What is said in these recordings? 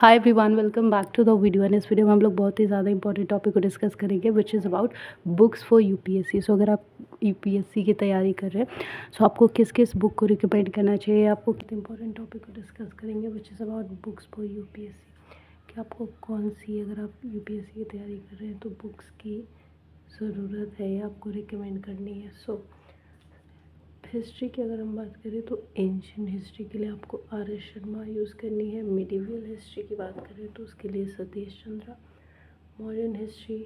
Hi everyone, welcome back to the video. And इस video में हम लोग बहुत ही ज़्यादा इंपॉर्टेंट टॉपिक को डिस्कस करेंगे which is about books for UPSC. So अगर आप यूपीएससी की तैयारी कर रहे हैं सो आपको किस किस बुक को रिकमेंड करना चाहिए, आपको कितने इंपॉर्टेंट टॉपिक को डिस्कस करेंगे which is about books for UPSC कि आपको कौन सी, अगर आप यूपीएससी की तैयारी कर रहे हैं तो बुक्स की ज़रूरत है या आपको रिकमेंड करनी है। सो हिस्ट्री की अगर हम बात करें तो एंशियंट हिस्ट्री के लिए आपको आर एस शर्मा यूज़ करनी है। मिडिवल हिस्ट्री की बात करें तो उसके लिए Satish Chandra. Modern history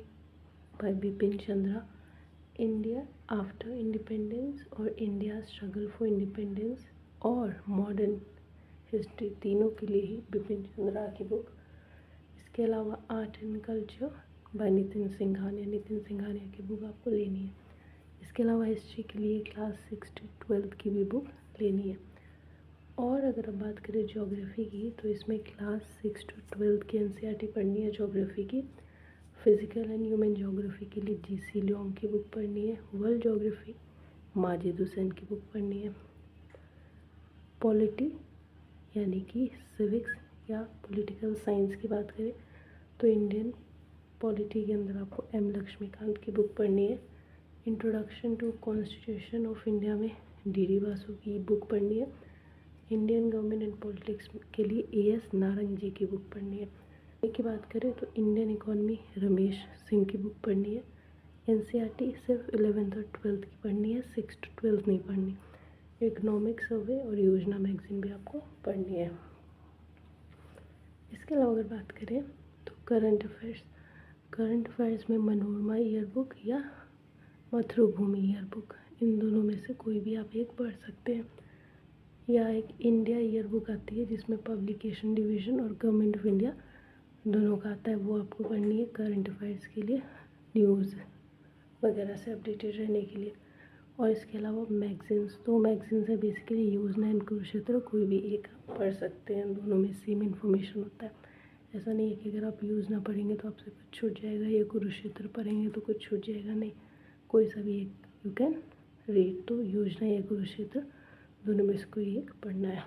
by Bipin Chandra. India after independence और इंडिया स्ट्रगल फॉर इंडिपेंडेंस और मॉडर्न हिस्ट्री, तीनों के लिए ही बिपिन चंद्रा की बुक। इसके अलावा art and culture by Nitin Singhania की बुक आपको लेनी है। इसके अलावा हिस्ट्री के लिए क्लास 6 to 12 की भी बुक लेनी है। और अगर हम बात करें ज्योग्राफी की तो इसमें क्लास 6 to 12 की एनसीईआरटी पढ़नी है ज्योग्राफी की। फिजिकल एंड ह्यूमन ज्योग्राफी के लिए जीसी लियोंग की बुक पढ़नी है। वर्ल्ड ज्योग्राफी माजिद हुसैन की बुक पढ़नी है। पॉलिटी यानी कि सिविक्स या पॉलिटिकल साइंस की बात करें तो इंडियन पॉलिटी के अंदर आपको एम लक्ष्मीकांत की बुक पढ़नी है। Introduction to constitution of India में डी बासु की बुक पढ़नी है। इंडियन गवर्नमेंट एंड पॉलिटिक्स के लिए एएस नारंग जी की बुक पढ़नी है। की बात करें तो इंडियन इकोनॉमी रमेश सिंह की बुक पढ़नी है। एनसीईआरटी सिर्फ 11th और 12th की पढ़नी है, 6 to 12 नहीं पढ़नी। इकोनॉमिक सर्वे और योजना मैगजीन भी आपको पढ़नी है। इसके अलावा अगर बात करें तो करंट अफेयर्स में मनोरमा ईयर बुक या मातृभूमि ईयर बुक, इन दोनों में से कोई भी आप एक पढ़ सकते हैं। या एक इंडिया ईयर बुक आती है जिसमें पब्लिकेशन डिवीज़न और गवर्नमेंट ऑफ इंडिया दोनों का आता है, वो आपको पढ़नी है करंट अफेयर्स के लिए, न्यूज़ वगैरह से अपडेटेड रहने के लिए। और इसके अलावा मैगजीन्स, दो मैगजीन्स है बेसिकली, योजना एंड कुरुक्षेत्र, कोई भी एक आप पढ़ सकते हैं, दोनों में सेम इन्फॉर्मेशन होता है। ऐसा नहीं है कि अगर आप योजना पढ़ेंगे तो आपसे कुछ छूट जाएगा या कुरुक्षेत्र पढ़ेंगे तो कुछ छूट जाएगा, नहीं, कोई सा भी एक यू कैन रीड। तो योजना या कुरुक्षेत्र दोनों में से कोई एक पढ़ना है।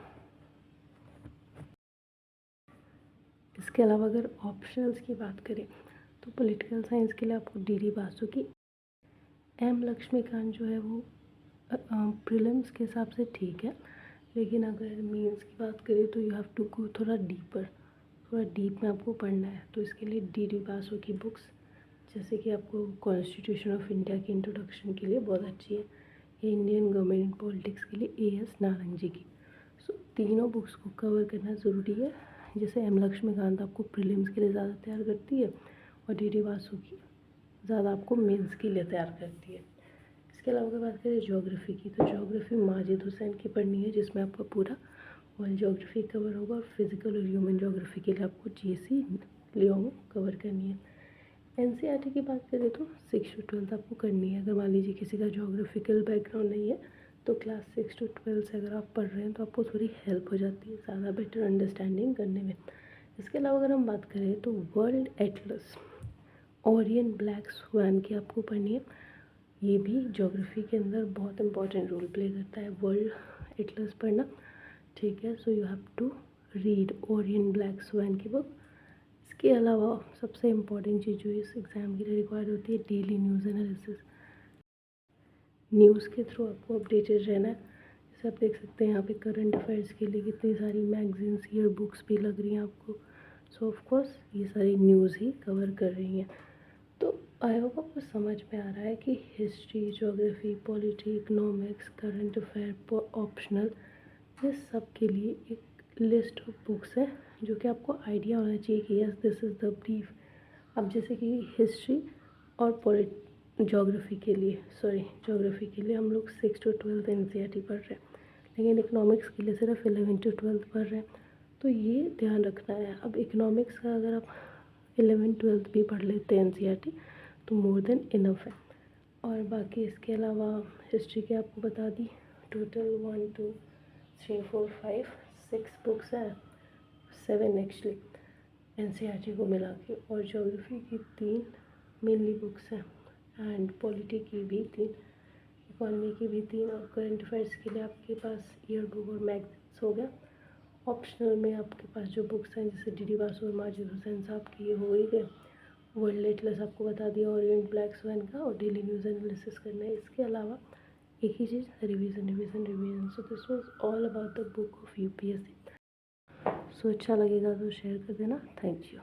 इसके अलावा अगर ऑप्शनल्स की बात करें तो पॉलिटिकल साइंस के लिए आपको डी बासु की। एम लक्ष्मीकांत जो है वो प्रीलिम्स के हिसाब से ठीक है, लेकिन अगर मेंस की बात करें तो यू हैव टू गो थोड़ा डीपर, थोड़ा डीप में आपको पढ़ना है। तो इसके लिए डी बासु की बुक्स, जैसे कि आपको कॉन्स्टिट्यूशन ऑफ इंडिया की इंट्रोडक्शन के लिए बहुत अच्छी है, इंडियन गवर्नमेंट एंड पॉलिटिक्स के लिए एएस नारंग जी की। सो तीनों बुक्स को कवर करना ज़रूरी है। जैसे एम लक्ष्मीकांत आपको प्रीलिम्स के लिए ज़्यादा तैयार करती है और डी बासु की ज़्यादा आपको मेंस के लिए तैयार करती है। इसके अलावा अगर बात करें ज्योग्राफी की तो ज्योग्राफी माजिद हुसैन की पढ़नी है, जिसमें आपका पूरा वर्ल्ड ज्योग्राफी कवर होगा। और फिजिकल और ह्यूमन ज्योग्राफी के लिए आपको जीसी लियोंग कवर करनी है। एनसीईआरटी की बात करें तो 6 to 12 आपको करनी है। अगर मान लीजिए किसी का ज्योग्राफिकल बैकग्राउंड नहीं है तो क्लास 6 to 12 से अगर आप पढ़ रहे हैं तो आपको थोड़ी हेल्प हो जाती है ज़्यादा बेटर अंडरस्टैंडिंग करने में। इसके अलावा अगर हम बात करें तो world Atlas Orion Black Swan की आपको पढ़नी है। ये भी ज्योग्राफी के अंदर बहुत इंपॉर्टेंट रोल प्ले करता है, वर्ल्ड एटलस पढ़ना, ठीक है। So you have to read Orient Black Swan की बुक। इसके अलावा सबसे इम्पॉर्टेंट चीज़ जो इस एग्ज़ाम के लिए रिक्वायर्ड होती है, डेली न्यूज़ एनालिसिस। न्यूज़ के थ्रू आपको अपडेटेड रहना है। जैसे आप देख सकते हैं यहाँ पे करंट अफेयर्स के लिए कितनी सारी मैगजीन्स, ईयर बुक्स भी लग रही हैं आपको। सो ऑफ कोर्स ये सारी न्यूज़ ही कवर कर रही हैं। तो आई होप आपको समझ में आ रहा है कि history, geography, polity, economics, current affair, optional, ये सब के लिए एक लिस्ट ऑफ बुक्स है जो कि आपको आइडिया होना चाहिए कि yes this is the brief. अब जैसे कि हिस्ट्री और ज्योग्राफी के लिए हम लोग 6 to 12 एनसीईआरटी पढ़ रहे हैं, लेकिन इकोनॉमिक्स के लिए सिर्फ 11 to 12 पढ़ रहे हैं। तो ये ध्यान रखना है। अब इकोनॉमिक्स का अगर आप 11th-12th भी पढ़ लेते हैं एनसीईआरटी तो मोर देन इनफ है। और बाकी इसके अलावा हिस्ट्री के आपको बता दी, टोटल 1 2 3 4 5 6 बुक्स हैं, 7 एक्चुअली एनसीईआरटी को मिला के। और ज्योग्राफी की 3 मेनली बुक्स हैं एंड पॉलिटी की भी 3, इकोनॉमी की भी 3, और करंट अफेयर्स के लिए आपके पास ईयर बुक और मैगजीन्स हो गया। ऑप्शनल में आपके पास जो बुक्स हैं जैसे डी बासु और माजिद हुसैन साहब की, ये हो ही गए। वर्ल्ड एटलस आपको बता दिया, ओरिएंट ब्लैक स्वैन का, और डेली न्यूज़ एनालिसिस करना है। इसके अलावा एक ही चीज़, revision revision revision. So this was all about the book of UPSC. So अच्छा लगेगा तो शेयर कर देना। Thank you.